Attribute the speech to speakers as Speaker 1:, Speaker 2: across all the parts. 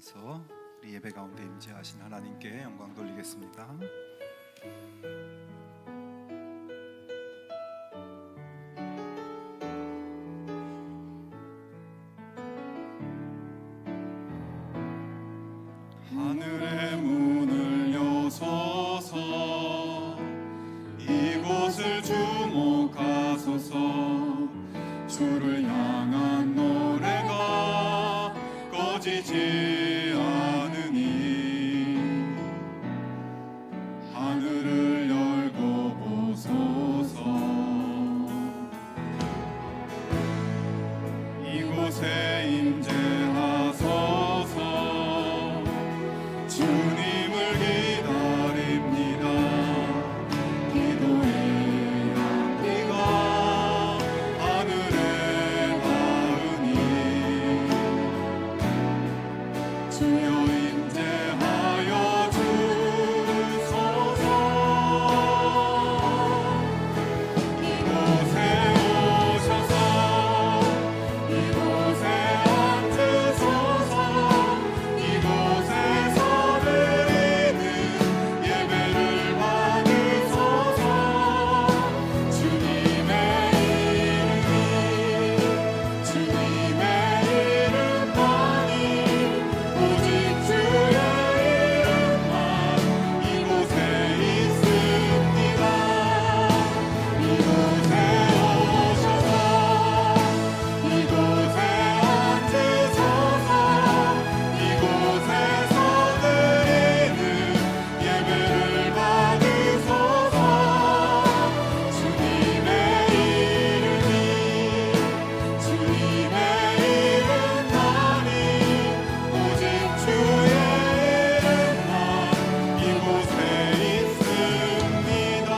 Speaker 1: 찬양하면서 우리 예배 가운데 임재하신 하나님께 영광 돌리겠습니다. 하늘의 문을 여소서, 이곳을 주목하소서. 주를 향한 노래가 꺼지지 않으니 하늘을 열고 보소서. 이곳에 임재하소서. 주님을 기다립니다. 기도의 향기가 하늘에 닿으니 주여 임재하여 주소서. 이곳에 오셔서 이곳에 앉으소서. 이곳에서 드리는 예배를 받으소서. 주님의 이름만이 오직 주의 이름만 이곳에 있습니다. 이곳에 오셔서 이곳에 앉으소서. 이곳에서 드리는 예배를 받으소서. 주님의 이름만이 오직 주의 이름만 이곳에 있습니다.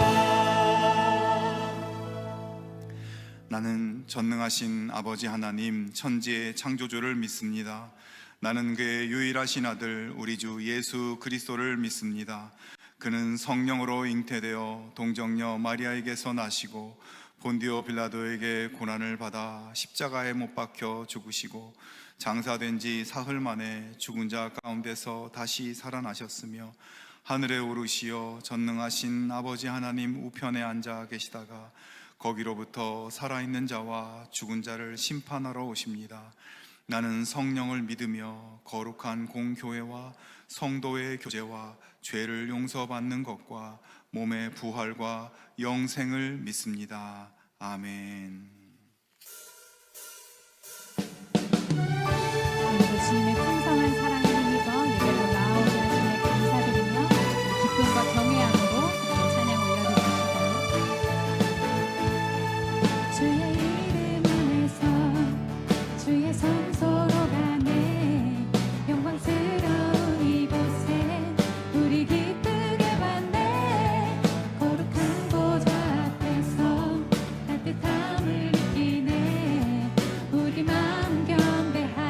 Speaker 1: 나는 전능하신 아버지 하나님, 천지의 창조주를 믿습니다. 나는 그의 유일하신 아들 우리 주 예수 그리스도를 믿습니다. 그는 성령으로 잉태되어 동정녀 마리아에게서 나시고 본디오 빌라도에게 고난을 받아 십자가에 못 박혀 죽으시고 장사된 지 사흘 만에 죽은 자 가운데서 다시 살아나셨으며 하늘에 오르시어 전능하신 아버지 하나님 우편에 앉아 계시다가 거기로부터 살아있는 자와 죽은 자를 심판하러 오십니다. 나는 성령을 믿으며 거룩한 공교회와 성도의 교제와 죄를 용서받는 것과 몸의 부활과 영생을 믿습니다. 아멘.
Speaker 2: 주님의 풍성한 사랑을 힘입어 예배로 나오게 하심에 감사드리며 기쁨과 경외함으로 찬양 올려드립니다. 주의 이름 안에서 주의 성소로 가네. 영광스러운 이곳에 우리 기쁘게 왔네. 거룩한 보좌 앞에서 따뜻함을 느끼네. 우리 마음 겸배하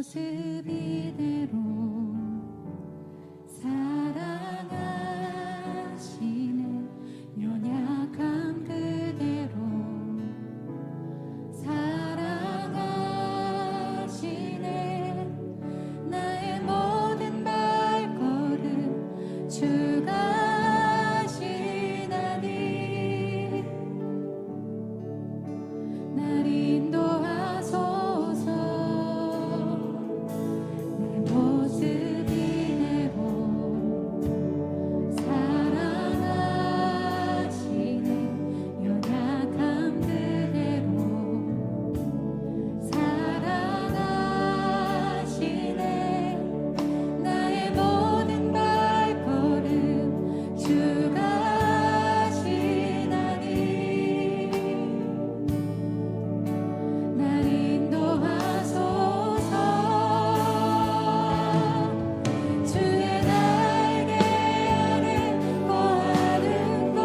Speaker 2: 모습 이대로 사랑하시네. 연약함 그대로 사랑하시네. 나의 모든 발걸음 주가 하시나니 날 인도하소서. 내 모습 이대로 사랑하시네. 연약함 그대로 사랑하시네. 나의 모든 발걸음 주가 하시나니 날 인도하소서. 주의 날개 아래 거하는 것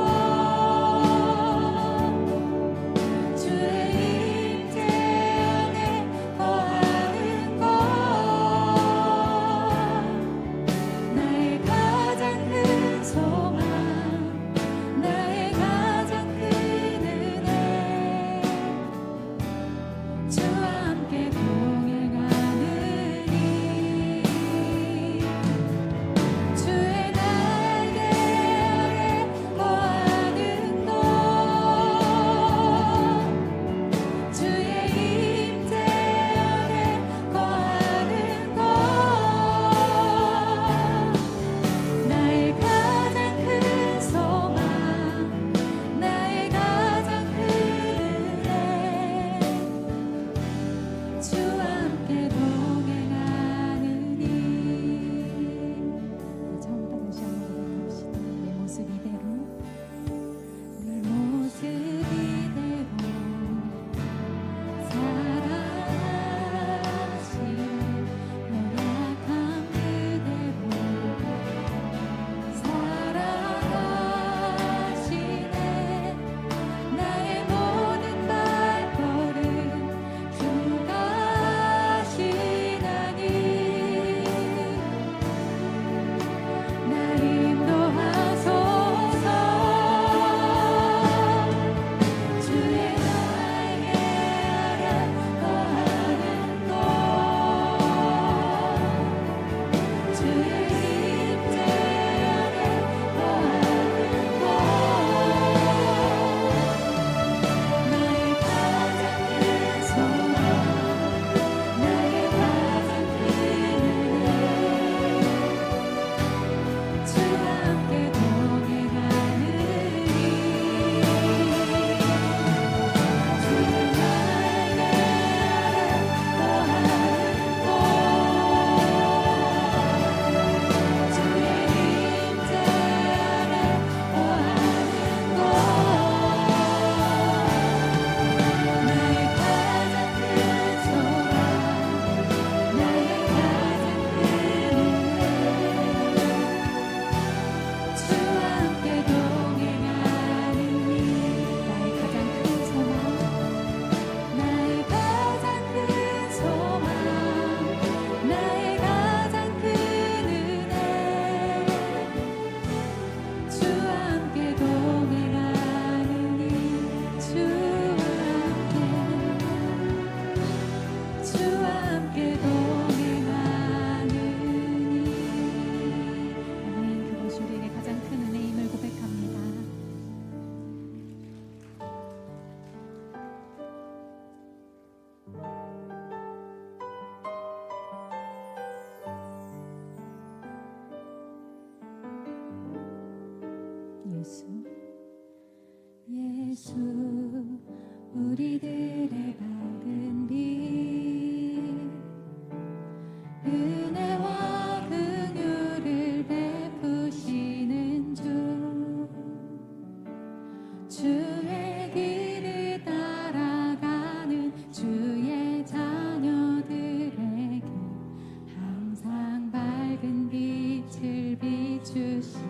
Speaker 2: 주의 임재 안에 거하는 것 나의 가장 큰 소망 나의 가장 큰 은혜 주와 함께 동행하느니 주의 날개 아래 거하는 것 주의 임재 안에 거하는 것 나의 가장 큰 소망 나의 가장 큰 은혜 주와 함께 동행하느니. 처음부터 다시 한번 고백합시다. 내 모습 이대로 내 모습 이대로 사랑하시네. 연약함 그대로 사랑하시네. 나의 모든 발걸음 주가 하시나니 날 인도하소서. 주의 날개 아래 거하는 것 주의 임재 안에 거하는 것 나의 가장 큰 소망 나의 가장 큰 은혜 주와 함께 동행하느니 주의 날개 아래 거하는 것 주의 임재 안에 거하는 것 나의 가장 큰 소망 나의 가장 큰 은혜 주와 함께 동행하느니 나의 가장 큰 소망 나의 가장 큰 소망 나의 가장 큰 은혜 주와 함께 동행하느니 주와 함께 동행하느니. 아멘. 그것이 우리에게 가장 큰 은혜임을 고백합니다. 예수 우리들의 밝은 빛 은혜와 긍휼을 베푸시는 주의 길을 따라가는 주의 자녀들에게 항상 밝은 빛을 비추시네.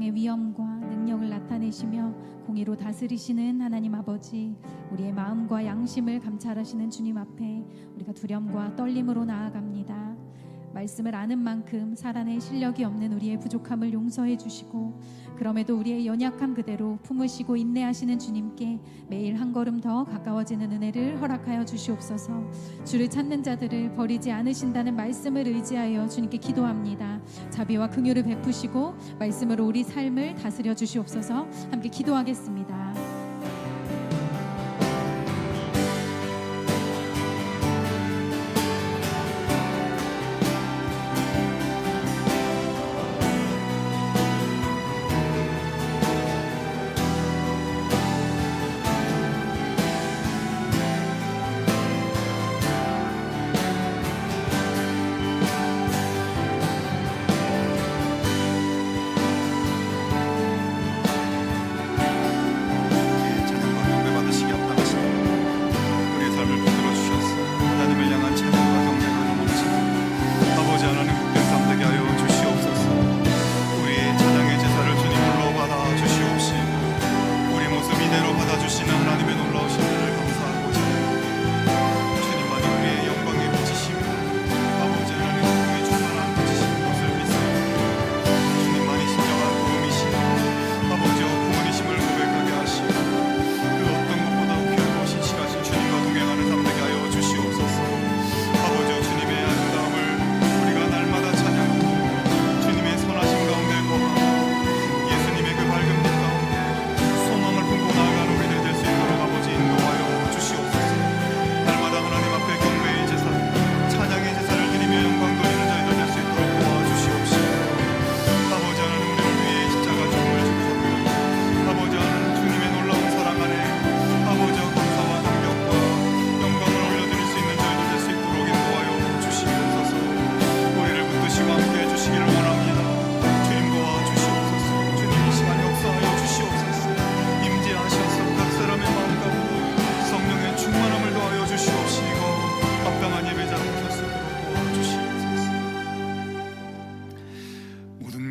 Speaker 2: 세상의 위엄과 능력을 나타내시며 공의로 다스리시는 하나님 아버지, 우리의 마음과 양심을 감찰하시는 주님 앞에 우리가 두려움과 떨림으로 나아갑니다. 말씀을 아는 만큼 살아낼 실력이 없는 우리의 부족함을 용서해 주시고, 그럼에도 우리의 연약함 그대로 품으시고 인내하시는 주님께 매일 한 걸음 더 가까워지는 은혜를 허락하여 주시옵소서. 주를 찾는 자들을 버리지 않으신다는 말씀을 의지하여 주님께 기도합니다. 자비와 긍휼을 베푸시고 말씀으로 우리 삶을 다스려 주시옵소서. 함께 기도하겠습니다.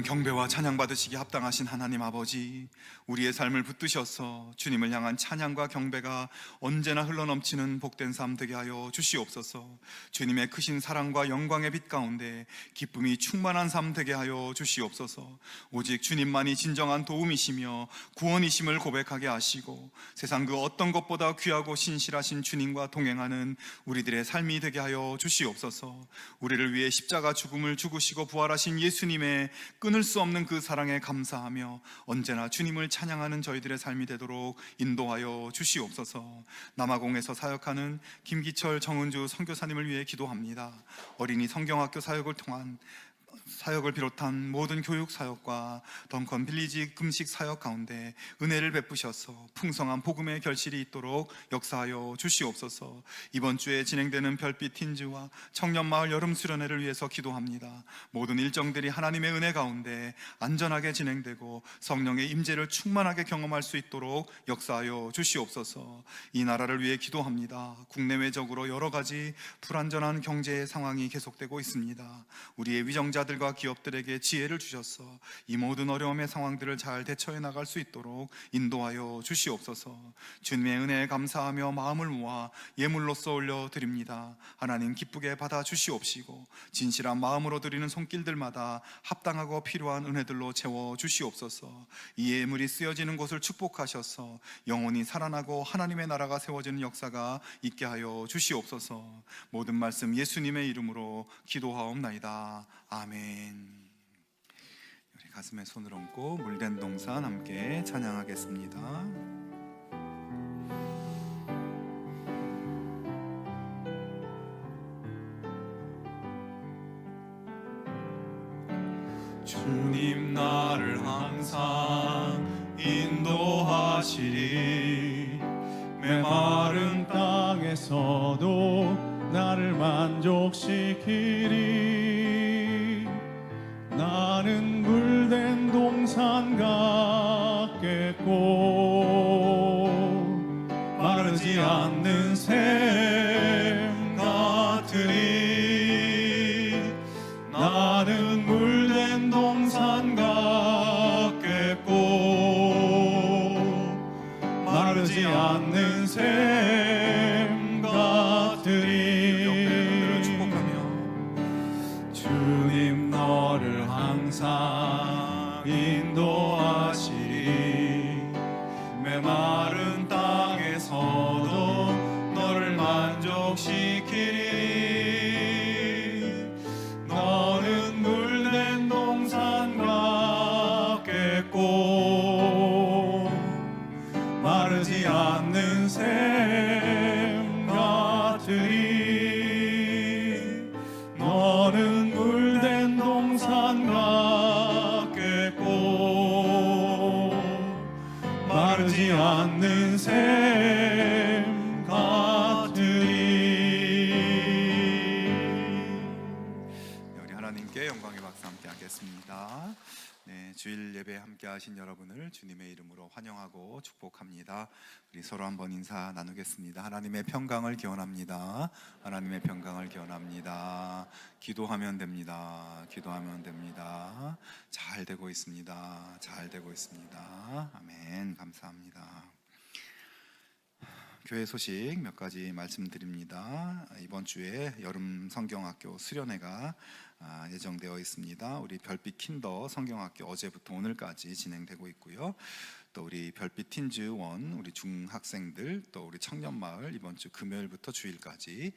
Speaker 1: 경배와 찬양 받으시기 합당하신 하나님 아버지, 우리의 삶을 붙드셔서 주님을 향한 찬양과 경배가 언제나 흘러넘치는 복된 삶 되게 하여 주시옵소서. 주님의 크신 사랑과 영광의 빛 가운데 기쁨이 충만한 삶 되게 하여 주시옵소서. 오직 주님만이 진정한 도움이시며 구원이심을 고백하게 하시고 세상 그 어떤 것보다 귀하고 신실하신 주님과 동행하는 우리들의 삶이 되게 하여 주시옵소서. 우리를 위해 십자가 죽음을 죽으시고 부활하신 예수님의 끊을 수 없는 그 사랑에 감사하며 언제나 주님을 찬양하는 저희들의 삶이 되도록 인도하여 주시옵소서. 남아공에서 사역하는 김기철 정은주 선교사님을 위해 기도합니다. 어린이 성경학교 사역을 통한 사역을 비롯한 모든 교육 사역과 덩컨 빌리지 금식 사역 가운데 은혜를 베푸셔서 풍성한 복음의 결실이 있도록 역사하여 주시옵소서. 이번 주에 진행되는 별빛 틴즈와 청년마을 여름 수련회를 위해서 기도합니다. 모든 일정들이 하나님의 은혜 가운데 안전하게 진행되고 성령의 임재를 충만하게 경험할 수 있도록 역사하여 주시옵소서. 이 나라를 위해 기도합니다. 국내외적으로 여러 가지 불안전한 경제 상황이 계속되고 있습니다. 우리의 위정자들 과 기업들에게 지혜를 주셔서 이 모든 어려움의 상황들을 잘 대처해 나갈 수 있도록 인도하여 주시옵소서. 주님의 은혜에 감사하며 마음을 모아 예물로써 올려드립니다. 하나님 기쁘게 받아 주시옵시고 진실한 마음으로 드리는 손길들마다 합당하고 필요한 은혜들로 채워 주시옵소서. 이 예물이 쓰여지는 곳을 축복하셔서 영원히 살아나고 하나님의 나라가 세워지는 역사가 있게 하여 주시옵소서. 모든 말씀 예수님의 이름으로 기도하옵나이다. 아멘. 우리 가슴에 손을 얹고 물된 동산 함께 찬양하겠습니다. 주님 나를 항상 인도하시리.
Speaker 3: 메마른 땅에서도 나를 만족시키리. 나는 물된 동산 같겠고 마르지 않는 샘 같으리. 나는 물된 동산 같겠고 샘 같으리.
Speaker 1: 너를 축복하며
Speaker 3: 주님 너를 항상 인도하시리. 메마른 땅에서도 너를 만족시키리. 너는 물된 동산 같겠고 마르지 않는 샘 같으리. 너는 물된 동산 같겠고 마르지 않는 샘 같으리.
Speaker 1: 우리 하나님께 영광의 박수 함께 하겠습니다. 네, 주일 예배 함께 하신 여러분을 주님의 이름으로 환영하고 축복합니다. 우리 서로 한번 인사 나누겠습니다. 하나님의 평강을 기원합니다. 하나님의 평강을 기원합니다. 기도하면 됩니다. 기도하면 됩니다. 잘 되고 있습니다. 잘 되고 있습니다. 아멘. 감사합니다. 교회 소식 몇 가지 말씀드립니다. 이번 주에 여름 성경학교 수련회가 예정되어 있습니다. 우리 별빛 킨더 성경학교 어제부터 오늘까지 진행되고 있고요. 또 우리 별빛 틴즈 원 우리 중학생들, 또 우리 청년마을 이번 주 금요일부터 주일까지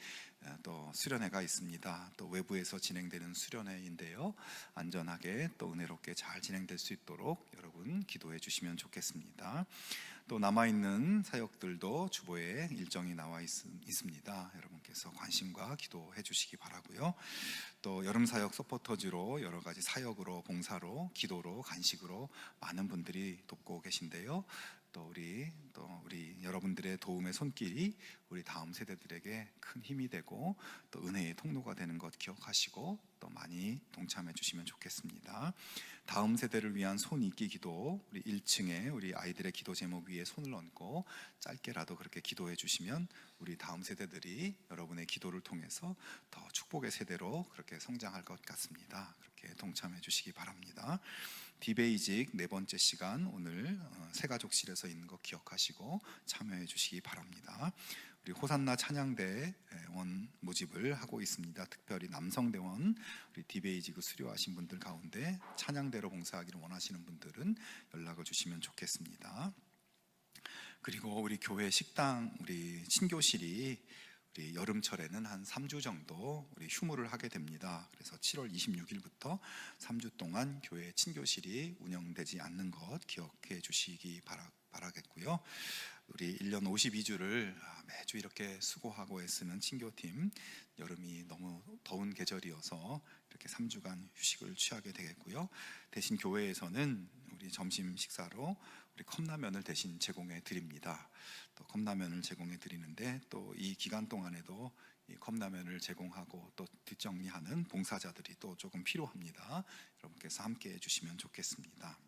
Speaker 1: 또 수련회가 있습니다. 또 외부에서 진행되는 수련회인데요, 안전하게 또 은혜롭게 잘 진행될 수 있도록 여러분 기도해 주시면 좋겠습니다. 또 남아있는 사역들도 주보에 일정이 나와 있습니다. 여러분께서 관심과 기도해 주시기 바라고요. 또 여름 사역 서포터즈로 여러 가지 사역으로, 봉사로, 기도로, 간식으로 많은 분들이 돕고 계신데요. 또 우리 여러분들의 도움의 손길이 우리 다음 세대들에게 큰 힘이 되고 또 은혜의 통로가 되는 것 기억하시고 또 많이 동참해 주시면 좋겠습니다. 다음 세대를 위한 손 잇기 기도, 우리 1층에 우리 아이들의 기도 제목 위에 손을 얹고 짧게라도 그렇게 기도해 주시면 우리 다음 세대들이 여러분의 기도를 통해서 더 축복의 세대로 그렇게 성장할 것 같습니다. 그렇게 동참해 주시기 바랍니다. 디베이직 네 번째 시간, 오늘 새가족실에서 있는 거 기억하시고 참여해 주시기 바랍니다. 우리 호산나 찬양대원 모집을 하고 있습니다. 특별히 남성대원 우리 디베이지그 수료하신 분들 가운데 찬양대로 봉사하기를 원하시는 분들은 연락을 주시면 좋겠습니다. 그리고 우리 교회 식당 우리 친교실이 우리 여름철에는 한 3주 정도 우리 휴무를 하게 됩니다. 그래서 7월 26일부터 3주 동안 교회 친교실이 운영되지 않는 것 기억해 주시기 바라겠고요. 우리 1년 52주를 매주 이렇게 수고하고 애쓰는 친교팀, 여름이 너무 더운 계절이어서 이렇게 3주간 휴식을 취하게 되겠고요. 대신 교회에서는 우리 점심 식사로 우리 컵라면을 대신 제공해 드립니다. 또 컵라면을 제공해 드리는데 또 이 기간 동안에도 이 컵라면을 제공하고 또 뒷정리하는 봉사자들이 또 조금 필요합니다. 여러분께서 함께 해주시면 좋겠습니다.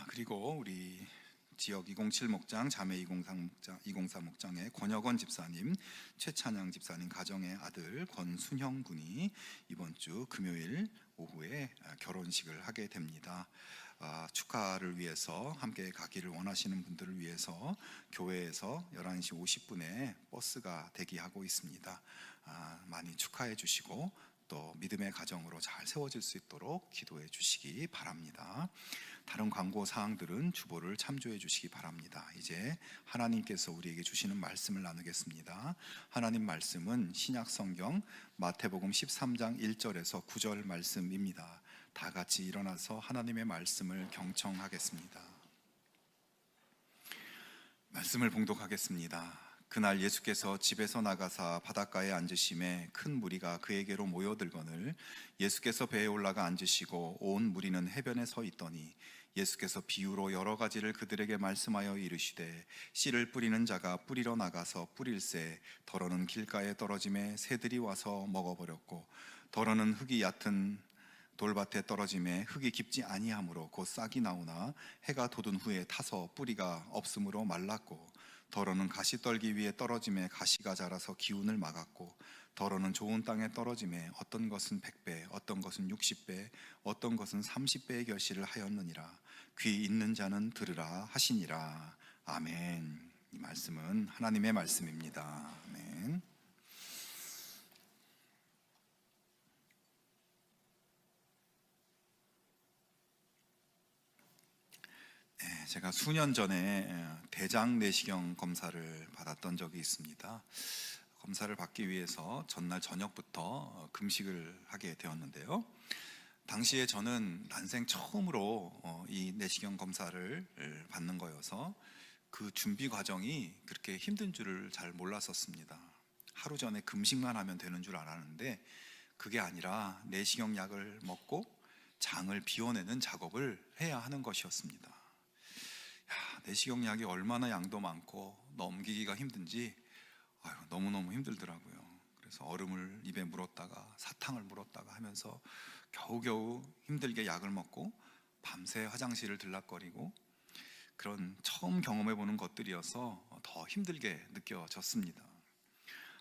Speaker 1: 그리고 우리 지역 207 목장, 자매 204 목장의 권혁원 집사님, 최찬양 집사님 가정의 아들 권순형 군이 이번 주 금요일 오후에 결혼식을 하게 됩니다. 축하를 위해서 함께 가기를 원하시는 분들을 위해서 교회에서 11시 50분에 버스가 대기하고 있습니다. 많이 축하해 주시고 또 믿음의 가정으로 잘 세워질 수 있도록 기도해 주시기 바랍니다. 다른 광고 사항들은 주보를 참조해 주시기 바랍니다. 이제 하나님께서 우리에게 주시는 말씀을 나누겠습니다. 하나님 말씀은 신약 성경 마태복음 13장 1절에서 9절 말씀입니다. 다 같이 일어나서 하나님의 말씀을 경청하겠습니다. 말씀을 봉독하겠습니다. 그날 예수께서 집에서 나가사 바닷가에 앉으심에 큰 무리가 그에게로 모여들거늘 예수께서 배에 올라가 앉으시고 온 무리는 해변에 서 있더니 예수께서 비유로 여러 가지를 그들에게 말씀하여 이르시되 씨를 뿌리는 자가 뿌리러 나가서 뿌릴새 더러는 길가에 떨어짐에 새들이 와서 먹어버렸고 더러는 흙이 얕은 돌밭에 떨어짐에 흙이 깊지 아니하므로 곧 싹이 나오나 해가 돋은 후에 타서 뿌리가 없으므로 말랐고 더러는 가시떨기 위에 떨어짐에 가시가 자라서 기운을 막았고 더러는 좋은 땅에 떨어짐에 어떤 것은 100배 어떤 것은 60배 어떤 것은 30배의 결실을 하였느니라. 귀 있는 자는 들으라 하시니라. 아멘. 이 말씀은 하나님의 말씀입니다. 아멘. 네, 제가 수년 전에 대장 내시경 검사를 받았던 적이 있습니다. 검사를 받기 위해서 전날 저녁부터 금식을 하게 되었는데요. 당시에 저는 난생 처음으로 이 내시경 검사를 받는 거여서 그 준비 과정이 그렇게 힘든 줄을 잘 몰랐었습니다. 하루 전에 금식만 하면 되는 줄 알았는데 그게 아니라 내시경 약을 먹고 장을 비워내는 작업을 해야 하는 것이었습니다. 내시경 약이 얼마나 양도 많고 넘기기가 힘든지 너무너무 힘들더라고요. 그래서 얼음을 입에 물었다가 사탕을 물었다가 하면서 겨우겨우 힘들게 약을 먹고 밤새 화장실을 들락거리고 그런 처음 경험해보는 것들이어서 더 힘들게 느껴졌습니다.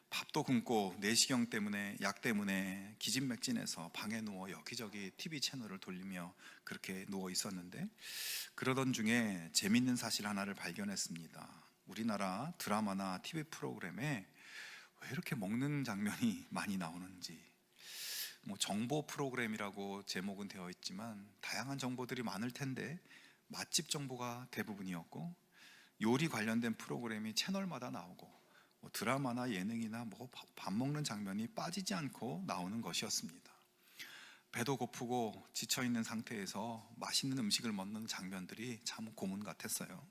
Speaker 1: 밥도 굶고 내시경 때문에 약 때문에 기진맥진해서 방에 누워 여기저기 TV 채널을 돌리며 그렇게 누워 있었는데 그러던 중에 재밌는 사실 하나를 발견했습니다. 우리나라 드라마나 TV 프로그램에 왜 이렇게 먹는 장면이 많이 나오는지. 정보 프로그램이라고 제목은 되어 있지만 다양한 정보들이 많을 텐데 맛집 정보가 대부분이었고 요리 관련된 프로그램이 채널마다 나오고 드라마나 예능이나 밥 먹는 장면이 빠지지 않고 나오는 것이었습니다. 배도 고프고 지쳐있는 상태에서 맛있는 음식을 먹는 장면들이 참 고문 같았어요.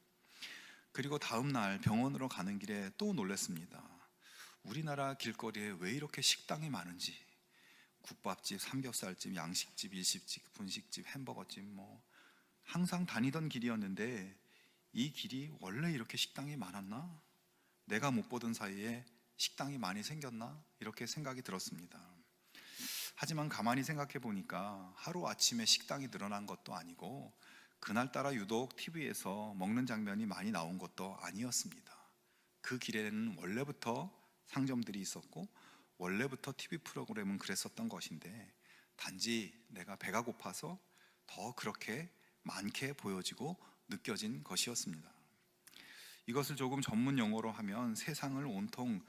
Speaker 1: 그리고 다음 날 병원으로 가는 길에 또 놀랐습니다. 우리나라 길거리에 왜 이렇게 식당이 많은지. 국밥집, 삼겹살집, 양식집, 일식집, 분식집, 햄버거집 항상 다니던 길이었는데 이 길이 원래 이렇게 식당이 많았나? 내가 못 보던 사이에 식당이 많이 생겼나? 이렇게 생각이 들었습니다. 하지만 가만히 생각해 보니까 하루아침에 식당이 늘어난 것도 아니고 그날따라 유독 TV에서 먹는 장면이 많이 나온 것도 아니었습니다. 그 길에는 원래부터 상점들이 있었고 원래부터 TV 프로그램은 그랬었던 것인데 단지 내가 배가 고파서 더 그렇게 많게 보여지고 느껴진 것이었습니다. 이것을 조금 전문 용어로 하면 세상을 온통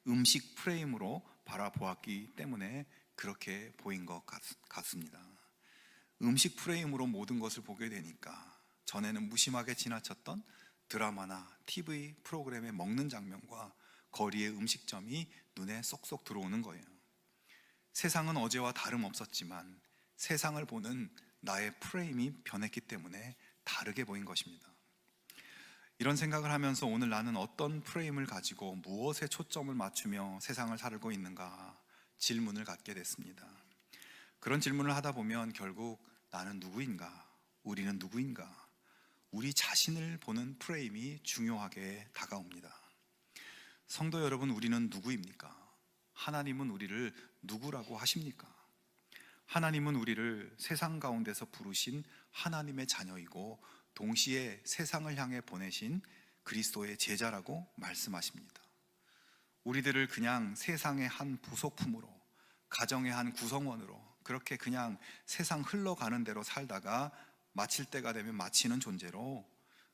Speaker 1: 음식 프레임으로 바라보았기 때문에 그렇게 보인 것 같습니다. 음식 프레임으로 모든 것을 보게 되니까 전에는 무심하게 지나쳤던 드라마나 TV 프로그램의 먹는 장면과 거리의 음식점이 눈에 쏙쏙 들어오는 거예요. 세상은 어제와 다름없었지만 세상을 보는 나의 프레임이 변했기 때문에 다르게 보인 것입니다. 이런 생각을 하면서 오늘 나는 어떤 프레임을 가지고 무엇에 초점을 맞추며 세상을 살고 있는가 질문을 갖게 됐습니다. 그런 질문을 하다 보면 결국 나는 누구인가? 우리는 누구인가? 우리 자신을 보는 프레임이 중요하게 다가옵니다. 성도 여러분, 우리는 누구입니까? 하나님은 우리를 누구라고 하십니까? 하나님은 우리를 세상 가운데서 부르신 하나님의 자녀이고 동시에 세상을 향해 보내신 그리스도의 제자라고 말씀하십니다. 우리들을 그냥 세상의 한 부속품으로, 가정의 한 구성원으로 그렇게 그냥 세상 흘러가는 대로 살다가 마칠 때가 되면 마치는 존재로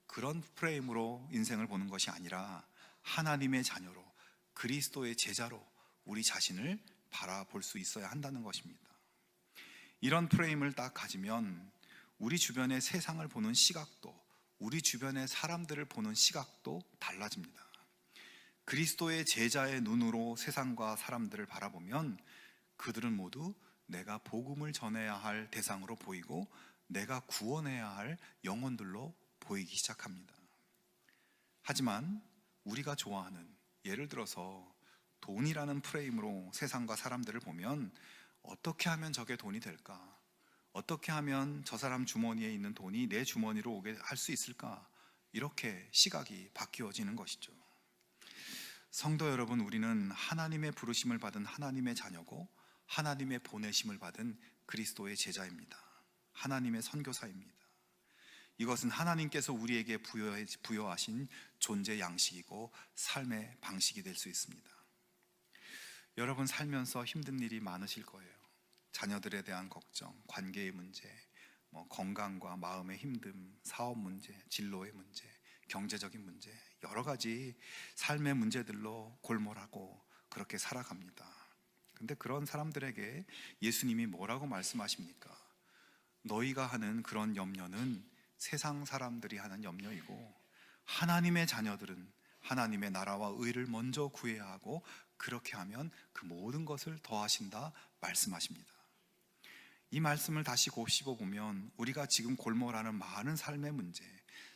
Speaker 1: 그런 프레임으로 인생을 보는 것이 아니라 하나님의 자녀로 그리스도의 제자로 우리 자신을 바라볼 수 있어야 한다는 것입니다. 이런 프레임을 딱 가지면 우리 주변의 세상을 보는 시각도, 우리 주변의 사람들을 보는 시각도 달라집니다. 그리스도의 제자의 눈으로 세상과 사람들을 바라보면 그들은 모두 내가 복음을 전해야 할 대상으로 보이고 내가 구원해야 할 영혼들로 보이기 시작합니다. 하지만 우리가 좋아하는, 예를 들어서 돈이라는 프레임으로 세상과 사람들을 보면 어떻게 하면 저게 돈이 될까? 어떻게 하면 저 사람 주머니에 있는 돈이 내 주머니로 오게 할 수 있을까? 이렇게 시각이 바뀌어지는 것이죠. 성도 여러분, 우리는 하나님의 부르심을 받은 하나님의 자녀고 하나님의 보내심을 받은 그리스도의 제자입니다. 하나님의 선교사입니다. 이것은 하나님께서 우리에게 부여하신 존재 양식이고 삶의 방식이 될 수 있습니다. 여러분 살면서 힘든 일이 많으실 거예요. 자녀들에 대한 걱정, 관계의 문제, 건강과 마음의 힘듦, 사업 문제, 진로의 문제, 경제적인 문제, 여러 가지 삶의 문제들로 골몰하고 그렇게 살아갑니다. 근데 그런 사람들에게 예수님이 뭐라고 말씀하십니까? 너희가 하는 그런 염려는 세상 사람들이 하는 염려이고, 하나님의 자녀들은 하나님의 나라와 의를 먼저 구해야 하고, 그렇게 하면 그 모든 것을 더하신다 말씀하십니다. 이 말씀을 다시 곱씹어 보면 우리가 지금 골몰하는 많은 삶의 문제,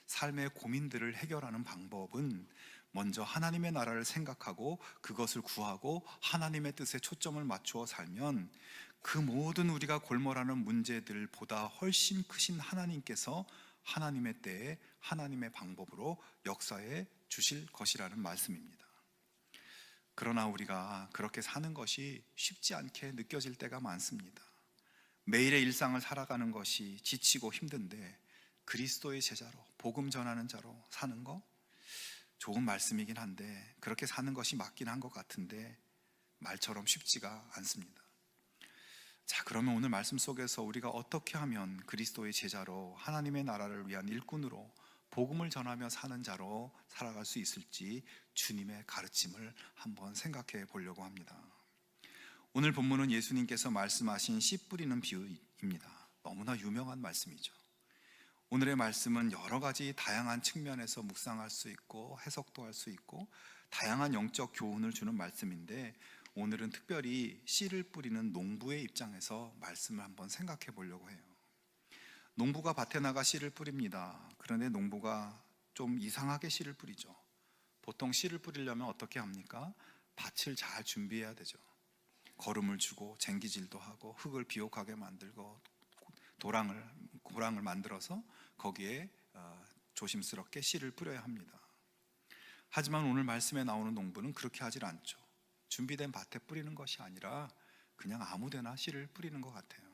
Speaker 1: 삶의 고민들을 해결하는 방법은 먼저 하나님의 나라를 생각하고 그것을 구하고 하나님의 뜻에 초점을 맞추어 살면, 그 모든 우리가 골몰하는 문제들보다 훨씬 크신 하나님께서 하나님의 때에 하나님의 방법으로 역사해 주실 것이라는 말씀입니다. 그러나 우리가 그렇게 사는 것이 쉽지 않게 느껴질 때가 많습니다. 매일의 일상을 살아가는 것이 지치고 힘든데 그리스도의 제자로, 복음 전하는 자로 사는 거 좋은 말씀이긴 한데, 그렇게 사는 것이 맞긴 한 것 같은데 말처럼 쉽지가 않습니다. 자, 그러면 오늘 말씀 속에서 우리가 어떻게 하면 그리스도의 제자로, 하나님의 나라를 위한 일꾼으로, 복음을 전하며 사는 자로 살아갈 수 있을지 주님의 가르침을 한번 생각해 보려고 합니다. 오늘 본문은 예수님께서 말씀하신 씨 뿌리는 비유입니다. 너무나 유명한 말씀이죠. 오늘의 말씀은 여러 가지 다양한 측면에서 묵상할 수 있고 해석도 할 수 있고 다양한 영적 교훈을 주는 말씀인데, 오늘은 특별히 씨를 뿌리는 농부의 입장에서 말씀을 한번 생각해 보려고 해요. 농부가 밭에 나가 씨를 뿌립니다. 그런데 농부가 좀 이상하게 씨를 뿌리죠. 보통 씨를 뿌리려면 어떻게 합니까? 밭을 잘 준비해야 되죠. 거름을 주고 쟁기질도 하고 흙을 비옥하게 만들고 고랑을 만들어서 거기에 조심스럽게 씨를 뿌려야 합니다. 하지만 오늘 말씀에 나오는 농부는 그렇게 하질 않죠. 준비된 밭에 뿌리는 것이 아니라 그냥 아무데나 씨를 뿌리는 것 같아요.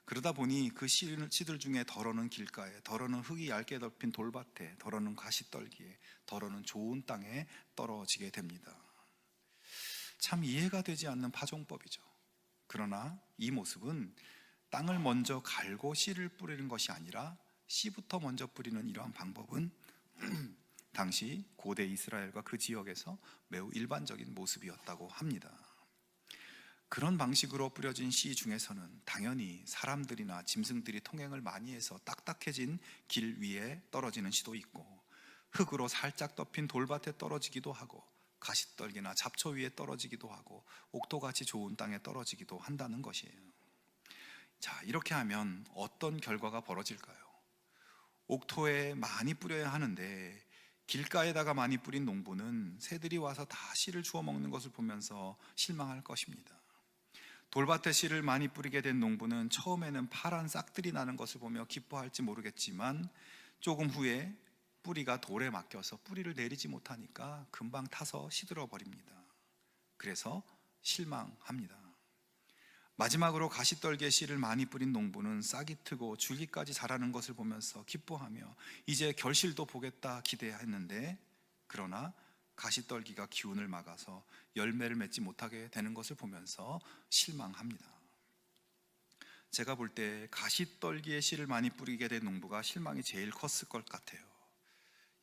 Speaker 1: 그러다 보니 그 씨들 중에 덜어는 길가에, 덜어는 흙이 얇게 덮인 돌밭에, 덜어는 가시떨기에, 덜어는 좋은 땅에 떨어지게 됩니다. 참 이해가 되지 않는 파종법이죠. 그러나 이 모습은 땅을 먼저 갈고 씨를 뿌리는 것이 아니라 씨부터 먼저 뿌리는 이러한 방법은 당시 고대 이스라엘과 그 지역에서 매우 일반적인 모습이었다고 합니다. 그런 방식으로 뿌려진 씨 중에서는 당연히 사람들이나 짐승들이 통행을 많이 해서 딱딱해진 길 위에 떨어지는 씨도 있고, 흙으로 살짝 덮인 돌밭에 떨어지기도 하고, 가시떨기나 잡초 위에 떨어지기도 하고, 옥토같이 좋은 땅에 떨어지기도 한다는 것이에요. 자, 이렇게 하면 어떤 결과가 벌어질까요? 옥토에 많이 뿌려야 하는데 길가에다가 많이 뿌린 농부는 새들이 와서 다 씨를 주워 먹는 것을 보면서 실망할 것입니다. 돌밭에 씨를 많이 뿌리게 된 농부는 처음에는 파란 싹들이 나는 것을 보며 기뻐할지 모르겠지만, 조금 후에 뿌리가 돌에 막혀서 뿌리를 내리지 못하니까 금방 타서 시들어 버립니다. 그래서 실망합니다. 마지막으로 가시떨기에 씨를 많이 뿌린 농부는 싹이 트고 줄기까지 자라는 것을 보면서 기뻐하며 이제 결실도 보겠다 기대했는데, 그러나 가시떨기가 기운을 막아서 열매를 맺지 못하게 되는 것을 보면서 실망합니다. 제가 볼 때 가시떨기에 씨를 많이 뿌리게 된 농부가 실망이 제일 컸을 것 같아요.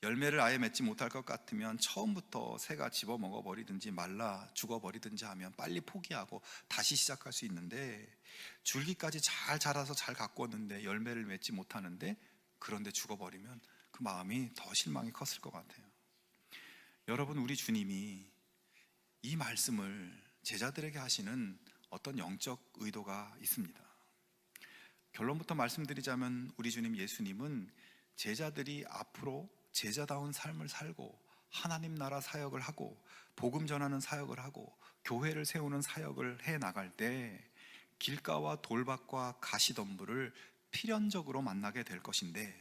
Speaker 1: 열매를 아예 맺지 못할 것 같으면 처음부터 새가 집어먹어 버리든지 말라 죽어버리든지 하면 빨리 포기하고 다시 시작할 수 있는데, 줄기까지 잘 자라서 잘 가꾸었는데 열매를 맺지 못하는데, 그런데 죽어버리면 그 마음이 더 실망이 컸을 것 같아요. 여러분, 우리 주님이 이 말씀을 제자들에게 하시는 어떤 영적 의도가 있습니다. 결론부터 말씀드리자면 우리 주님 예수님은 제자들이 앞으로 제자다운 삶을 살고 하나님 나라 사역을 하고 복음 전하는 사역을 하고 교회를 세우는 사역을 해 나갈 때 길가와 돌밭과 가시덤불을 필연적으로 만나게 될 것인데,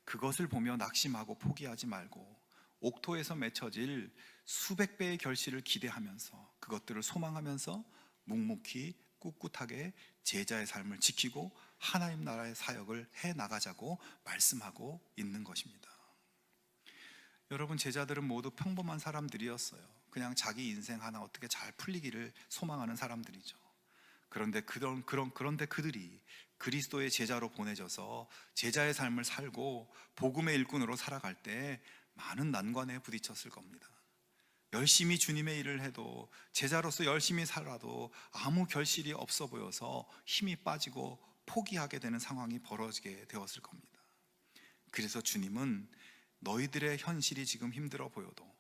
Speaker 1: 그것을 보며 낙심하고 포기하지 말고 옥토에서 맺혀질 수백 배의 결실을 기대하면서 그것들을 소망하면서 묵묵히 꿋꿋하게 제자의 삶을 지키고 하나님 나라의 사역을 해 나가자고 말씀하고 있는 것입니다. 여러분, 제자들은 모두 평범한 사람들이었어요. 그냥 자기 인생 하나 어떻게 잘 풀리기를 소망하는 사람들이죠. 그런데 그들이 그리스도의 제자로 보내져서 제자의 삶을 살고 복음의 일꾼으로 살아갈 때 많은 난관에 부딪혔을 겁니다. 열심히 주님의 일을 해도, 제자로서 열심히 살아도 아무 결실이 없어 보여서 힘이 빠지고 포기하게 되는 상황이 벌어지게 되었을 겁니다. 그래서 주님은 너희들의 현실이 지금 힘들어 보여도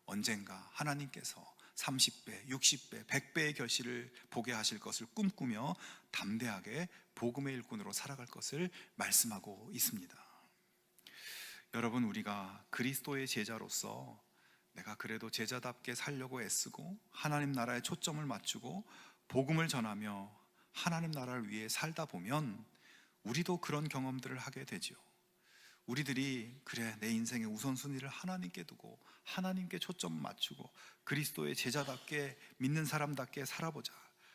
Speaker 1: 언젠가 하나님께서 30배, 60배, 100배의 결실을 보게 하실 것을 꿈꾸며 담대하게 복음의 일꾼으로 살아갈 것을 말씀하고 있습니다. 여러분, 우리가 그리스도의 제자로서 내가 그래도 제자답게 살려고 애쓰고 하나님 나라에 초점을 맞추고 복음을 전하며 하나님 나라를 위해 살다 보면 우리도 그런 경험들을 하게 되죠. 우리들이 그래, 내 인생의 우선순위를 하나님께 두고 하나님께 초점 맞추고 그리스도의 제자답게 믿는 사람답게 살아보자,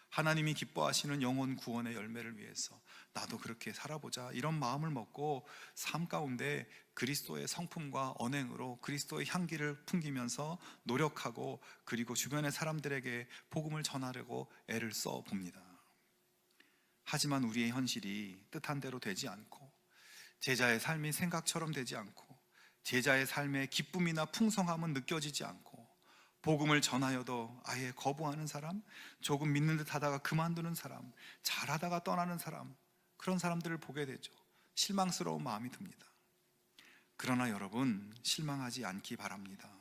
Speaker 1: 하나님이 기뻐하시는 영혼 구원의 열매를 위해서 나도 그렇게 살아보자, 이런 마음을 먹고 삶 가운데 그리스도의 성품과 언행으로 그리스도의 향기를 풍기면서 노력하고, 그리고 주변의 사람들에게 복음을 전하려고 애를 써 봅니다. 하지만 우리의 현실이 뜻한 대로 되지 않고, 제자의 삶이 생각처럼 되지 않고, 제자의 삶의 기쁨이나 풍성함은 느껴지지 않고, 복음을 전하여도 아예 거부하는 사람, 조금 믿는 듯 하다가 그만두는 사람, 잘하다가 떠나는 사람, 그런 사람들을 보게 되죠. 실망스러운 마음이 듭니다. 그러나 여러분, 실망하지 않기 바랍니다.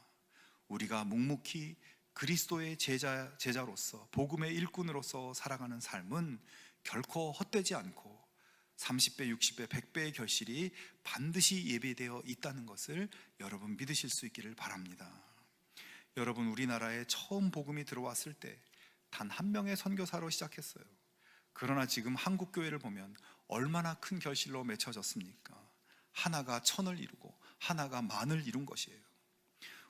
Speaker 1: 우리가 묵묵히 그리스도의 제자로서 복음의 일꾼으로서 살아가는 삶은 결코 헛되지 않고 30배, 60배, 100배의 결실이 반드시 예비되어 있다는 것을 여러분 믿으실 수 있기를 바랍니다. 여러분, 우리나라에 처음 복음이 들어왔을 때 단 한 명의 선교사로 시작했어요. 그러나 지금 한국 교회를 보면 얼마나 큰 결실로 맺혀졌습니까? 하나가 천을 이루고 하나가 만을 이룬 것이에요.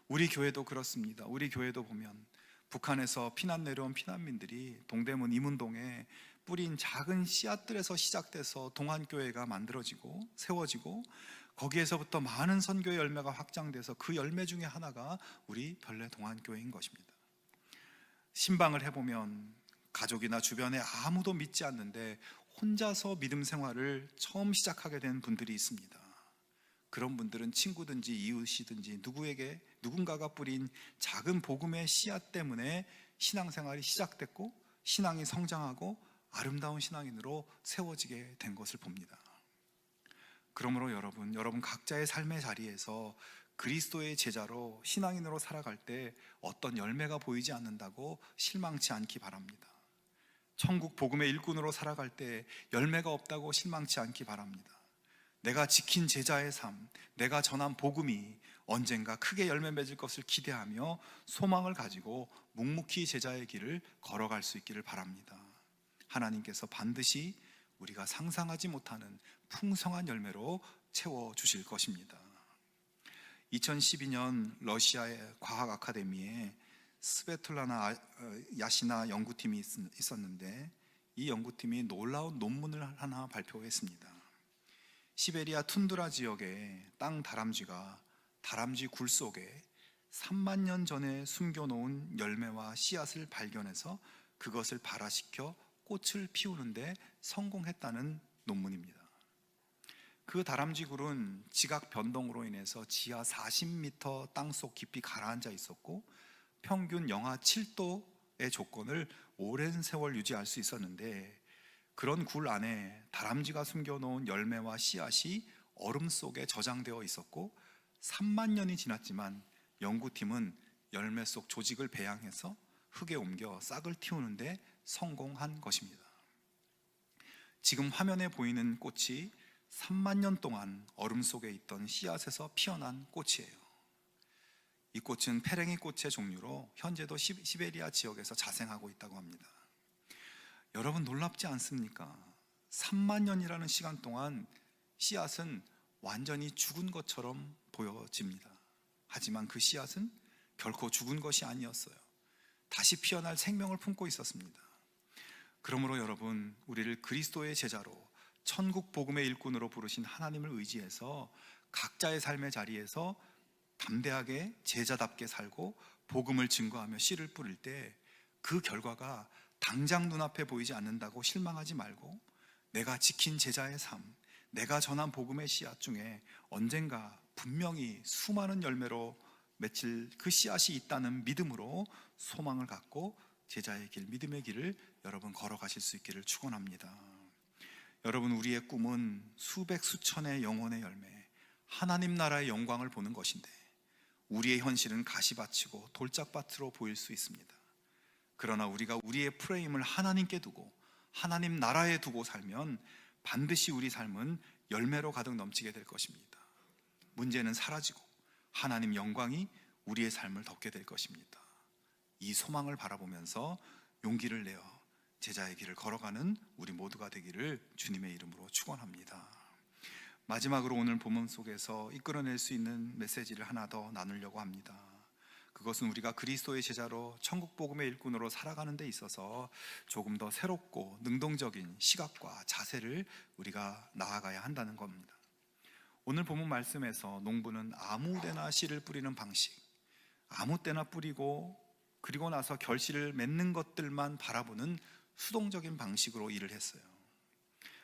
Speaker 1: 우리 교회도 그렇습니다. 우리 교회도 보면 북한에서 피난 내려온 피난민들이 동대문 이문동에 뿌린 작은 씨앗들에서 시작돼서 동안교회가 만들어지고 세워지고, 거기에서부터 많은 선교의 열매가 확장돼서 그 열매 중에 하나가 우리 별내 동안교회인 것입니다. 신방을 해보면 가족이나 주변에 아무도 믿지 않는데 혼자서 믿음 생활을 처음 시작하게 된 분들이 있습니다. 그런 분들은 친구든지 이웃이든지 누군가가 뿌린 작은 복음의 씨앗 때문에 신앙생활이 시작됐고 신앙이 성장하고 아름다운 신앙인으로 세워지게 된 것을 봅니다. 그러므로 여러분 각자의 삶의 자리에서 그리스도의 제자로 신앙인으로 살아갈 때 어떤 열매가 보이지 않는다고 실망치 않기 바랍니다. 천국 복음의 일꾼으로 살아갈 때 열매가 없다고 실망치 않기 바랍니다. 내가 지킨 제자의 삶, 내가 전한 복음이 언젠가 크게 열매 맺을 것을 기대하며 소망을 가지고 묵묵히 제자의 길을 걸어갈 수 있기를 바랍니다. 하나님께서 반드시 우리가 상상하지 못하는 풍성한 열매로 채워주실 것입니다. 2012년 러시아의 과학 아카데미에 스베틀라나 야시나 연구팀이 있었는데, 이 연구팀이 놀라운 논문을 하나 발표했습니다. 시베리아 툰드라 지역의 땅 다람쥐가 다람쥐 굴 속에 3만 년 전에 숨겨놓은 열매와 씨앗을 발견해서 그것을 발화시켜 꽃을 피우는데 성공했다는 논문입니다. 그 다람쥐 굴은 지각 변동으로 인해서 지하 40m 땅속 깊이 가라앉아 있었고 평균 영하 7도의 조건을 오랜 세월 유지할 수 있었는데, 그런 굴 안에 다람쥐가 숨겨놓은 열매와 씨앗이 얼음 속에 저장되어 있었고 3만 년이 지났지만 연구팀은 열매 속 조직을 배양해서 흙에 옮겨 싹을 틔우는데 성공한 것입니다. 지금 화면에 보이는 꽃이 3만 년 동안 얼음 속에 있던 씨앗에서 피어난 꽃이에요. 이 꽃은 페랭이 꽃의 종류로 현재도 시베리아 지역에서 자생하고 있다고 합니다. 여러분, 놀랍지 않습니까? 3만 년이라는 시간 동안 씨앗은 완전히 죽은 것처럼 보여집니다. 하지만 그 씨앗은 결코 죽은 것이 아니었어요. 다시 피어날 생명을 품고 있었습니다. 그러므로 여러분, 우리를 그리스도의 제자로 천국 복음의 일꾼으로 부르신 하나님을 의지해서 각자의 삶의 자리에서 담대하게 제자답게 살고 복음을 증거하며 씨를 뿌릴 때 그 결과가 당장 눈앞에 보이지 않는다고 실망하지 말고 내가 지킨 제자의 삶, 내가 전한 복음의 씨앗 중에 언젠가 분명히 수많은 열매로 맺힐 그 씨앗이 있다는 믿음으로 소망을 갖고 제자의 길, 믿음의 길을 여러분 걸어가실 수 있기를 축원합니다. 여러분, 우리의 꿈은 수백 수천의 영혼의 열매, 하나님 나라의 영광을 보는 것인데 우리의 현실은 가시밭이고 돌짝밭으로 보일 수 있습니다. 그러나 우리가 우리의 프레임을 하나님께 두고 하나님 나라에 두고 살면 반드시 우리 삶은 열매로 가득 넘치게 될 것입니다. 문제는 사라지고 하나님 영광이 우리의 삶을 덮게 될 것입니다. 이 소망을 바라보면서 용기를 내어 제자의 길을 걸어가는 우리 모두가 되기를 주님의 이름으로 축원합니다. 마지막으로 오늘 본문 속에서 이끌어낼 수 있는 메시지를 하나 더 나누려고 합니다. 그것은 우리가 그리스도의 제자로 천국 복음의 일꾼으로 살아가는 데 있어서 조금 더 새롭고 능동적인 시각과 자세를 우리가 나아가야 한다는 겁니다. 오늘 본문 말씀에서 농부는 아무 데나 씨를 뿌리는 방식, 아무 때나 뿌리고 그리고 나서 결실을 맺는 것들만 바라보는 수동적인 방식으로 일을 했어요.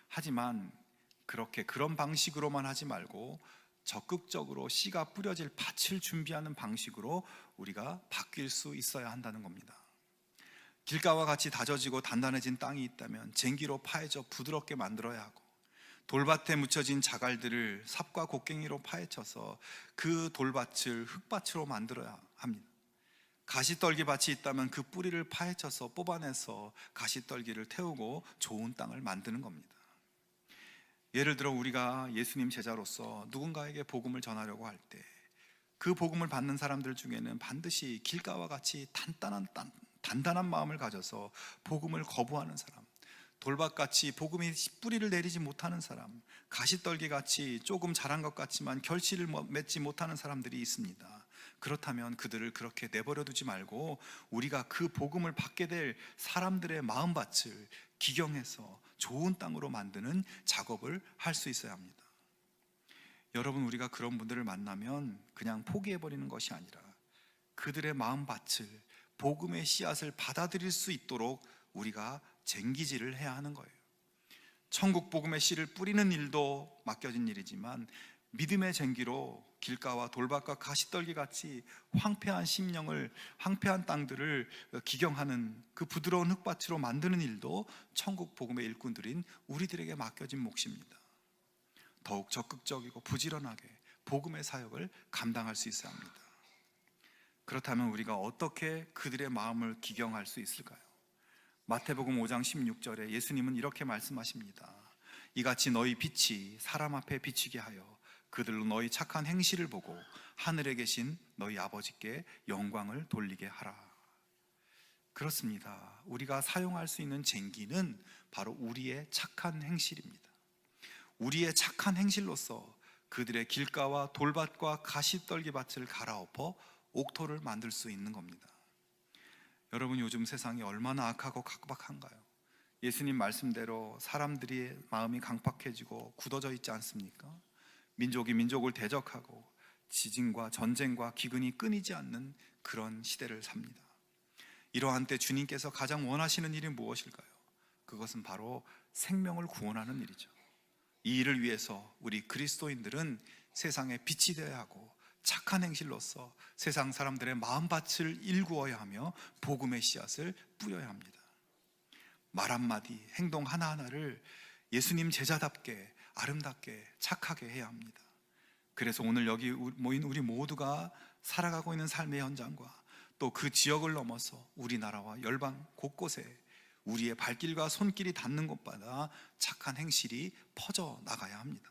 Speaker 1: 하지만 그런 방식으로만 하지 말고 적극적으로 씨가 뿌려질 밭을 준비하는 방식으로 우리가 바뀔 수 있어야 한다는 겁니다. 길가와 같이 다져지고 단단해진 땅이 있다면 쟁기로 파헤쳐 부드럽게 만들어야 하고, 돌밭에 묻혀진 자갈들을 삽과 곡괭이로 파헤쳐서 그 돌밭을 흙밭으로 만들어야 합니다. 가시떨기 밭이 있다면 그 뿌리를 파헤쳐서 뽑아내서 가시떨기를 태우고 좋은 땅을 만드는 겁니다. 예를 들어 우리가 예수님 제자로서 누군가에게 복음을 전하려고 할 때 그 복음을 받는 사람들 중에는 반드시 길가와 같이 단단한 마음을 가져서 복음을 거부하는 사람, 돌밭같이 복음이 뿌리를 내리지 못하는 사람, 가시떨기같이 조금 자란 것 같지만 결실을 맺지 못하는 사람들이 있습니다. 그렇다면 그들을 그렇게 내버려 두지 말고 우리가 그 복음을 받게 될 사람들의 마음밭을 기경해서 좋은 땅으로 만드는 작업을 할 수 있어야 합니다. 여러분, 우리가 그런 분들을 만나면 그냥 포기해버리는 것이 아니라 그들의 마음밭을, 복음의 씨앗을 받아들일 수 있도록 우리가 쟁기질을 해야 하는 거예요. 천국 복음의 씨를 뿌리는 일도 맡겨진 일이지만 믿음의 쟁기로 길가와 돌밭과 가시떨기 같이 황폐한 심령을, 황폐한 땅들을 기경하는 그 부드러운 흙밭으로 만드는 일도 천국 복음의 일꾼들인 우리들에게 맡겨진 몫입니다. 더욱 적극적이고 부지런하게 복음의 사역을 감당할 수 있어야 합니다. 그렇다면 우리가 어떻게 그들의 마음을 기경할 수 있을까요? 마태복음 5장 16절에 예수님은 이렇게 말씀하십니다. 이같이 너희 빛이 사람 앞에 비치게 하여 그들로 너희 착한 행실을 보고 하늘에 계신 너희 아버지께 영광을 돌리게 하라. 그렇습니다. 우리가 사용할 수 있는 쟁기는 바로 우리의 착한 행실입니다. 우리의 착한 행실로서 그들의 길가와 돌밭과 가시떨기 밭을 갈아엎어 옥토를 만들 수 있는 겁니다. 여러분, 요즘 세상이 얼마나 악하고 각박한가요? 예수님 말씀대로 사람들의 마음이 강팍해지고 굳어져 있지 않습니까? 민족이 민족을 대적하고 지진과 전쟁과 기근이 끊이지 않는 그런 시대를 삽니다. 이러한 때 주님께서 가장 원하시는 일이 무엇일까요? 그것은 바로 생명을 구원하는 일이죠. 이 일을 위해서 우리 그리스도인들은 세상에 빛이 되어야 하고 착한 행실로서 세상 사람들의 마음밭을 일구어야 하며 복음의 씨앗을 뿌려야 합니다. 말 한마디, 행동 하나하나를 예수님 제자답게 아름답게 착하게 해야 합니다. 그래서 오늘 여기 모인 우리 모두가 살아가고 있는 삶의 현장과 또 그 지역을 넘어서 우리나라와 열방 곳곳에 우리의 발길과 손길이 닿는 곳마다 착한 행실이 퍼져 나가야 합니다.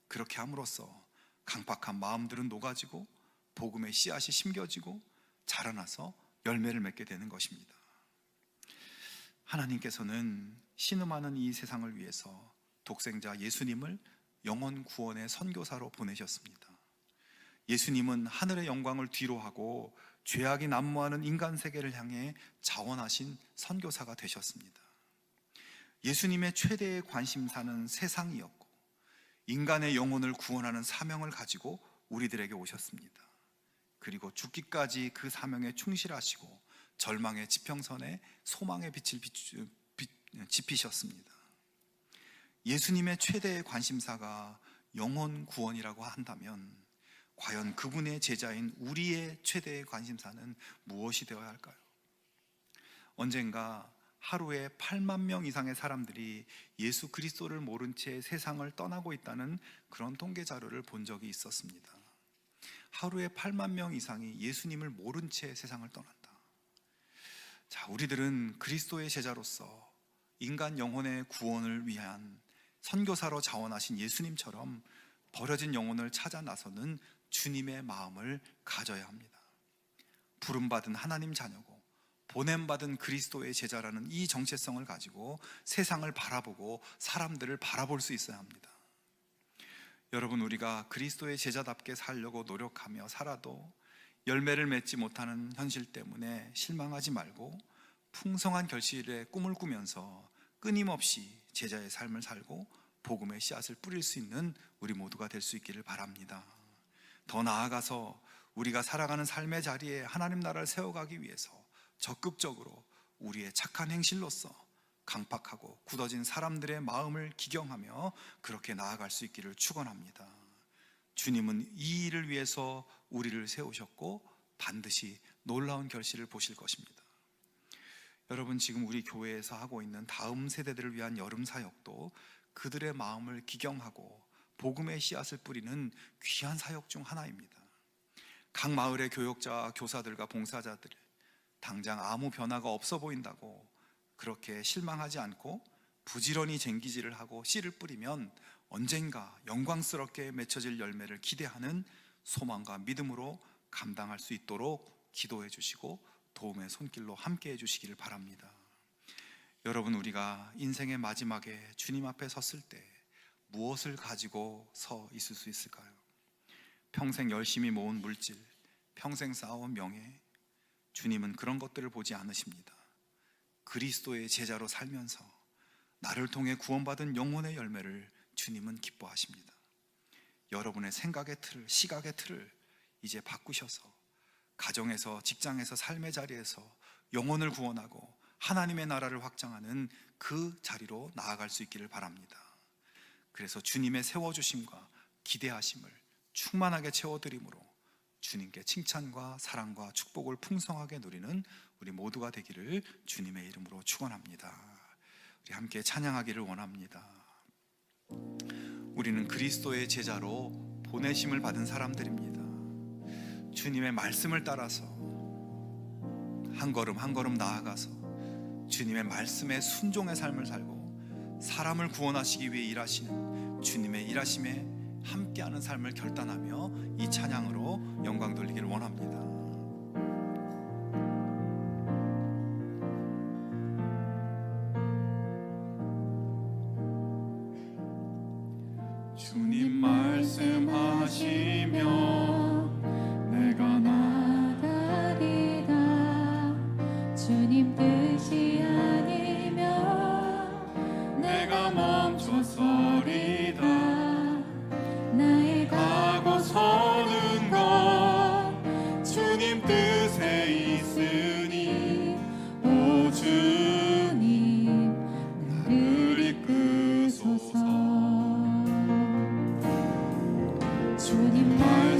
Speaker 1: 그렇게 함으로써 강팍한 마음들은 녹아지고 복음의 씨앗이 심겨지고 자라나서 열매를 맺게 되는 것입니다. 하나님께서는 신음하는 이 세상을 위해서 독생자 예수님을 영혼 구원의 선교사로 보내셨습니다. 예수님은 하늘의 영광을 뒤로하고 죄악이 난무하는 인간 세계를 향해 자원하신 선교사가 되셨습니다. 예수님의 최대의 관심사는 세상이었고 인간의 영혼을 구원하는 사명을 가지고 우리들에게 오셨습니다. 그리고 죽기까지 그 사명에 충실하시고 절망의 지평선에 소망의 빛을 지피셨습니다. 예수님의 최대의 관심사가 영혼 구원이라고 한다면 과연 그분의 제자인 우리의 최대의 관심사는 무엇이 되어야 할까요? 언젠가 하루에 8만 명 이상의 사람들이 예수 그리스도를 모른 채 세상을 떠나고 있다는 그런 통계 자료를 본 적이 있었습니다. 하루에 8만 명 이상이 예수님을 모른 채 세상을 떠난다. 자, 우리들은 그리스도의 제자로서 인간 영혼의 구원을 위한 선교사로 자원하신 예수님처럼 버려진 영혼을 찾아 나서는 주님의 마음을 가져야 합니다. 부름받은 하나님 자녀고 보냄받은 그리스도의 제자라는 이 정체성을 가지고 세상을 바라보고 사람들을 바라볼 수 있어야 합니다. 여러분, 우리가 그리스도의 제자답게 살려고 노력하며 살아도 열매를 맺지 못하는 현실 때문에 실망하지 말고 풍성한 결실의 꿈을 꾸면서 끊임없이 제자의 삶을 살고 복음의 씨앗을 뿌릴 수 있는 우리 모두가 될 수 있기를 바랍니다. 더 나아가서 우리가 살아가는 삶의 자리에 하나님 나라를 세워가기 위해서 적극적으로 우리의 착한 행실로서 강팍하고 굳어진 사람들의 마음을 기경하며 그렇게 나아갈 수 있기를 축원합니다. 주님은 이 일을 위해서 우리를 세우셨고 반드시 놀라운 결실을 보실 것입니다. 여러분, 지금 우리 교회에서 하고 있는 다음 세대들을 위한 여름 사역도 그들의 마음을 기경하고 복음의 씨앗을 뿌리는 귀한 사역 중 하나입니다. 각 마을의 교역자와 교사들과 봉사자들, 당장 아무 변화가 없어 보인다고 그렇게 실망하지 않고 부지런히 쟁기질을 하고 씨를 뿌리면 언젠가 영광스럽게 맺혀질 열매를 기대하는 소망과 믿음으로 감당할 수 있도록 기도해 주시고 도움의 손길로 함께 해주시기를 바랍니다. 여러분, 우리가 인생의 마지막에 주님 앞에 섰을 때 무엇을 가지고 서 있을 수 있을까요? 평생 열심히 모은 물질, 평생 쌓아온 명예, 주님은 그런 것들을 보지 않으십니다. 그리스도의 제자로 살면서 나를 통해 구원받은 영혼의 열매를 주님은 기뻐하십니다. 여러분의 생각의 틀을, 시각의 틀을 이제 바꾸셔서 가정에서, 직장에서, 삶의 자리에서 영혼을 구원하고 하나님의 나라를 확장하는 그 자리로 나아갈 수 있기를 바랍니다. 그래서 주님의 세워주심과 기대하심을 충만하게 채워드림으로 주님께 칭찬과 사랑과 축복을 풍성하게 누리는 우리 모두가 되기를 주님의 이름으로 축원합니다. 우리 함께 찬양하기를 원합니다. 우리는 그리스도의 제자로 보내심을 받은 사람들입니다. 주님의 말씀을 따라서 한 걸음 한 걸음 나아가서 주님의 말씀에 순종의 삶을 살고 사람을 구원하시기 위해 일하시는 주님의 일하심에 함께하는 삶을 결단하며 이 찬양으로 영광 돌리기를 원합니다.
Speaker 3: 주님 말씀하시면 내가
Speaker 2: 나가리다. 주님 뜻이 아니면
Speaker 3: 내가 멈춰서리다.
Speaker 2: 나의
Speaker 3: 가고 서는 것 주님 뜻에 있으니 오 주님 나를 이끄소서.
Speaker 2: 주님 말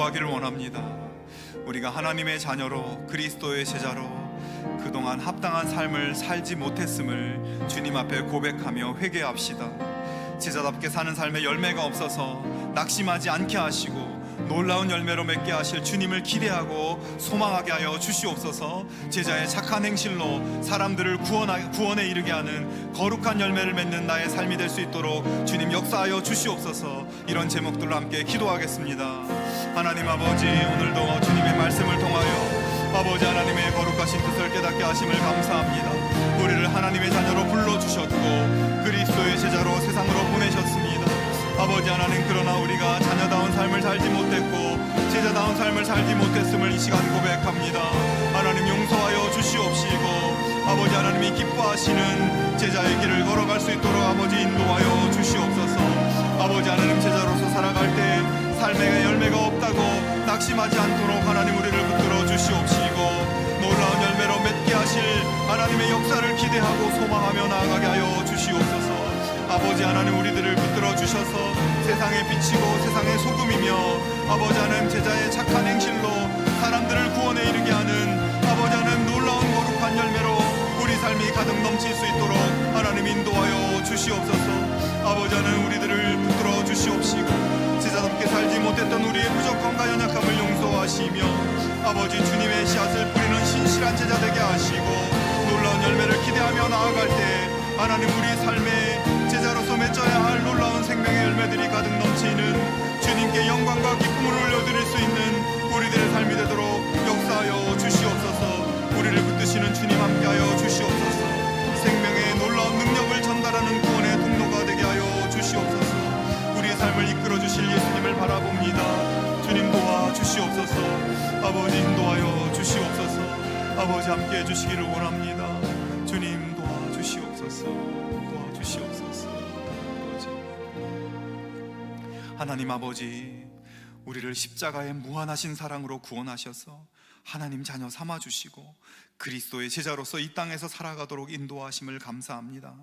Speaker 1: 기도하기를 원합니다. 우리가 하나님의 자녀로 그리스도의 제자로 그동안 합당한 삶을 살지 못했음을 주님 앞에 고백하며 회개합시다. 제자답게 사는 삶에 열매가 없어서 낙심하지 않게 하시고 놀라운 열매로 맺게 하실 주님을 기대하고 소망하게 하여 주시옵소서. 제자의 착한 행실로 사람들을 구원에 이르게 하는 거룩한 열매를 맺는 나의 삶이 될 수 있도록 주님 역사하여 주시옵소서. 이런 제목들로 함께 기도하겠습니다. 하나님 아버지, 오늘도 주님의 말씀을 통하여 아버지 하나님의 거룩하신 뜻을 깨닫게 하심을 감사합니다. 우리를 하나님의 자녀로 불러주셨고 그리스도의 제자로 세상으로 보내셨습니다. 아버지 하나님, 그러나 우리가 자녀다운 삶을 살지 못했고 제자다운 삶을 살지 못했음을 이 시간 고백합니다. 하나님 용서하여 주시옵시고 아버지 하나님이 기뻐하시는 제자의 길을 걸어갈 수 있도록 아버지 인도하여 주시옵소서. 아버지 하나님, 제자로서 살아갈 때 삶의 열매가 없다고 낙심하지 않도록 하나님 우리를 붙들어 주시옵시고 놀라운 열매로 맺게 하실 하나님의 역사를 기대하고 소망하며 나아가게 하여 주시옵소서. 아버지 하나님, 우리들을 붙들어 주셔서 세상에 비치고 세상의 소금이며 아버지 하나님 제자의 착한 행실로 사람들을 구원에 이르게 하는 아버지 하나님 놀라운 거룩한 열매로 우리 삶이 가득 넘칠 수 있도록 하나님 인도하여 주시옵소서. 아버지 하나님, 우리들을 붙들어 주시옵시고 제자답게 살지 못했던 우리의 부족함과 연약함을 용서하시며 아버지 주님의 씨앗을 뿌리는 신실한 제자 되게 하시고 놀라운 열매를 기대하며 나아갈 때 하나님 우리 삶에 제자로서 맺어야 할 놀라운 생명의 열매들이 가득 넘치는 주님께 영광과 기쁨을 올려드릴 수 있는 우리들의 삶이 되도록 역사하여 주시옵소서. 우리를 붙드시는 주님 함께하여 주시옵소서. 생명의 놀라운 능력을 전달하는 구원의 통로가 되게 하여 주시옵소서. 우리의 삶을 이끌어 주실 예수님을 바라봅니다. 주님 도와 주시옵소서. 아버지 인도하여 주시옵소서. 아버지 함께해 주시기를 원합니다. 주님 도와주시옵소서. 도와주시옵소서. 아버지, 하나님 아버지, 우리를 십자가의 무한하신 사랑으로 구원하셔서 하나님 자녀 삼아주시고 그리스도의 제자로서 이 땅에서 살아가도록 인도하심을 감사합니다.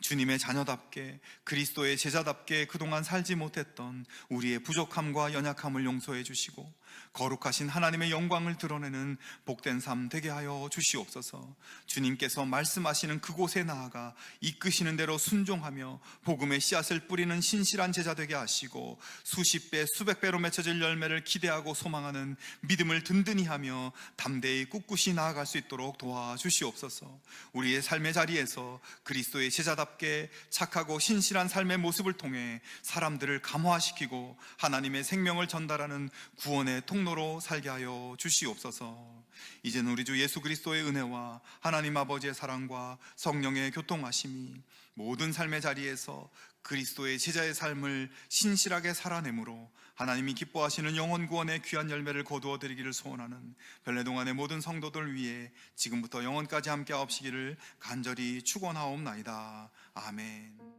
Speaker 1: 주님의 자녀답게 그리스도의 제자답게 그동안 살지 못했던 우리의 부족함과 연약함을 용서해 주시고 거룩하신 하나님의 영광을 드러내는 복된 삶 되게 하여 주시옵소서. 주님께서 말씀하시는 그곳에 나아가 이끄시는 대로 순종하며 복음의 씨앗을 뿌리는 신실한 제자 되게 하시고 수십 배 수백 배로 맺혀질 열매를 기대하고 소망하는 믿음을 든든히 하며 담대히 꿋꿋이 나아갈 수 있도록 도와주시옵소서. 우리의 삶의 자리에서 그리스도의 제자답게 착하고 신실한 삶의 모습을 통해 사람들을 감화시키고 하나님의 생명을 전달하는 구원의 통로로 살게 하여 주시옵소서. 이제는 우리 주 예수 그리스도의 은혜와 하나님 아버지의 사랑과 성령의 교통하심이 모든 삶의 자리에서 그리스도의 제자의 삶을 신실하게 살아내므로 하나님이 기뻐하시는 영혼 구원의 귀한 열매를 거두어 드리기를 소원하는 별내동안의 모든 성도들 위해 지금부터 영원까지 함께 하옵시기를 간절히 축원하옵나이다. 아멘.